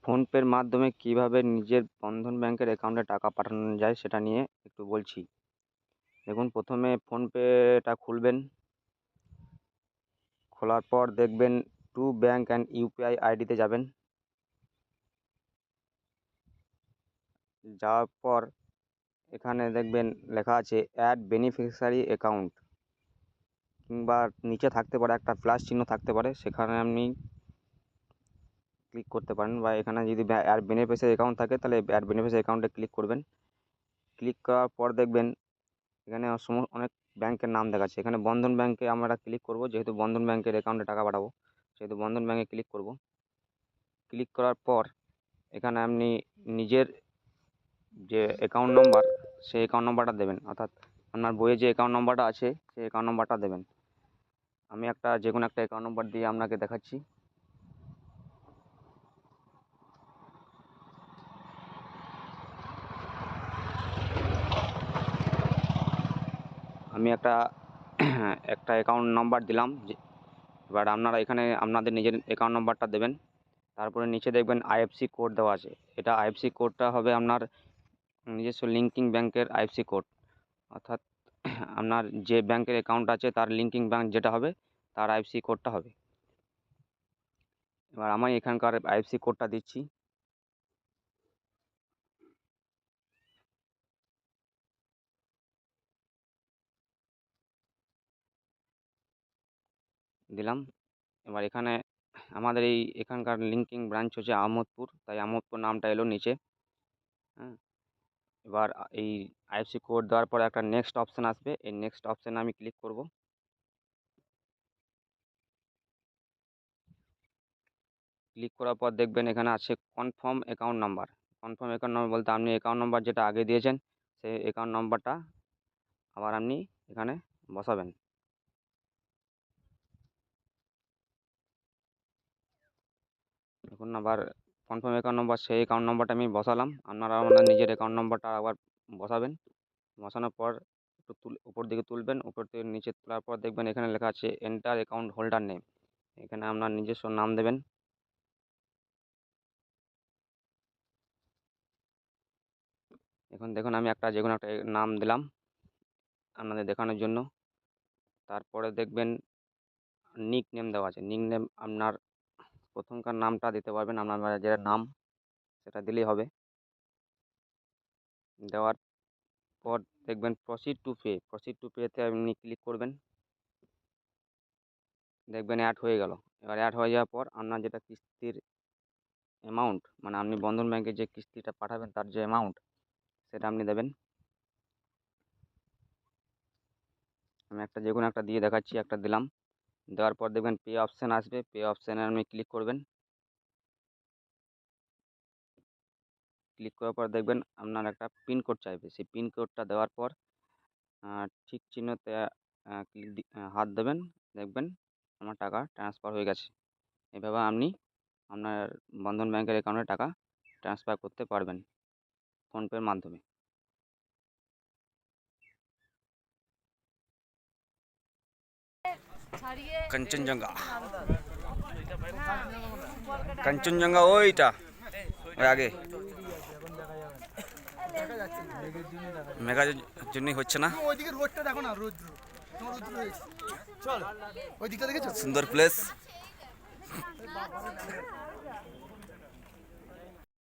ফোনপের মাধ্যমে কিভাবে নিজের বন্ধন ব্যাংকের অ্যাকাউন্টে টাকা পাঠানো যায় সেটা নিয়ে একটু বলছি। দেখুন, প্রথমে ফোনপেটা খুলবেন। খোলার পর দেখবেন টু ব্যাংক অ্যান্ড ইউপিআই আইডিতে যাবেন। যাওয়ার পর এখানে দেখবেন লেখা আছে অ্যাড বেনিফিশিয়ারি অ্যাকাউন্ট, কিংবা নিচে থাকতে পারে একটা প্লাস চিহ্ন থাকতে পারে, সেখানে আপনি ক্লিক করতে পারেন, বা এখানে যদি অ্যাড বেনিফিশিয়ারি অ্যাকাউন্ট থাকে তাহলে অ্যাড বেনিফিশিয়ারি অ্যাকাউন্টে ক্লিক করবেন। ক্লিক করার পর দেখবেন এখানে অনেক ব্যাংকের নাম দেখাচ্ছে। এখানে বন্ধন ব্যাংকে আমরা ক্লিক করব, যেহেতু বন্ধন ব্যাংকের অ্যাকাউন্টে টাকা পাঠাবো সেহেতু বন্ধন ব্যাংকে ক্লিক করব। ক্লিক করার পর এখানে আপনি নিজের যে অ্যাকাউন্ট নম্বর সেই অ্যাকাউন্ট নম্বরটা দেবেন, অর্থাৎ আপনার বইয়ে যে অ্যাকাউন্ট নম্বরটা আছে সেই অ্যাকাউন্ট নম্বরটা দেবেন। আমি যে কোনো একটা অ্যাকাউন্ট নম্বর দিয়ে আপনাকে দেখাচ্ছি। আমি একটা অ্যাকাউন্ট নাম্বার দিলাম। এবার আপনারা এখানে আপনাদের নিজের অ্যাকাউন্ট নাম্বারটা দেবেন। তারপরে নিচে দেখবেন আইএফসি কোড দেওয়া আছে। এটা আইএফসি কোডটা হবে আপনার নিজস্ব লিঙ্কিং ব্যাংকের আইএফসি কোড, অর্থাৎ আপনার যে ব্যাংকের অ্যাকাউন্ট আছে তার লিঙ্কিং ব্যাংক যেটা হবে তার আইএফসি কোডটা হবে। এবার আমি এখানকার আইএফসি কোডটা দিচ্ছি। দিলাম। এবার এখানে আমাদের এখানকার লিঙ্কিং ব্রাঞ্চ হচ্ছে আহমদপুর, তাই আহমদপুর নামটা এলো নিচে। হ্যাঁ, এবার এই আইএফসি কোড দেওয়ার পরে একটা নেক্সট অপশান আসবে, এই নেক্সট অপশানে আমি ক্লিক করব। ক্লিক করার পর দেখবেন এখানে আছে confirm account number. Confirm account number বলতে আপনি অ্যাকাউন্ট নাম্বার যেটা আগে দিয়েছেন সেই অ্যাকাউন্ট নাম্বারটা আবার আপনি এখানে বসাবেন। এখন আবার কনফার্ম অ্যাকাউন্ট নাম্বার, সেই অ্যাকাউন্ট নাম্বারটা আমি বসালাম। আপনারা আপনার নিজের অ্যাকাউন্ট নাম্বারটা আবার বসাবেন। বসানোর পর একটু উপর দিকে তুলবেন, উপর থেকে নিচে তোলার পর দেখবেন এখানে লেখা আছে এন্টার অ্যাকাউন্ট হোল্ডার নেম। এখানে আপনার নিজস্ব নাম দেবেন। এখন দেখুন আমি যে কোনো একটা নাম দিলাম আপনাদের দেখানোর জন্য। তারপরে দেখবেন নিক নেম দেওয়া আছে। নিক নেম আপনার প্রথমকার নামটা দিতে পারবেন, আপনার যেটা নাম সেটা দিলেই হবে। দেওয়ার পর দেখবেন proceed to pay, proceed to পেতে আপনি ক্লিক করবেন। দেখবেন অ্যাড হয়ে গেল। এবার অ্যাড হয়ে যাওয়ার পর আপনার যেটা কিস্তির অ্যামাউন্ট, মানে আপনি বন্ধন ব্যাংকে যে কিস্তিটা পাঠাবেন তার যে অ্যামাউন্ট সেটা আপনি দেবেন। আমি যে কোনো একটা দিয়ে দেখাচ্ছি, একটা দিলাম। দেওয়ার পর দেখবেন পে অপশান আসবে, পে অপশানে আপনি ক্লিক করবেন। ক্লিক করার পর দেখবেন আপনার একটা পিন কোড চাইবে, সেই পিন কোডটা দেওয়ার পর ঠিক চিহ্নতে হাত দেবেন। দেখবেন আমার টাকা ট্রান্সফার হয়ে গেছে। এভাবে আপনি আপনার বন্ধন ব্যাংকের অ্যাকাউন্টে টাকা ট্রান্সফার করতে পারবেন ফোনপের মাধ্যমে। কাঞ্চনজঙ্ঘা, কাঞ্চনজঙ্ঘা ওইটা, ওই আগে মেঘার জন্যই হচ্ছে না। সুন্দর প্লেস।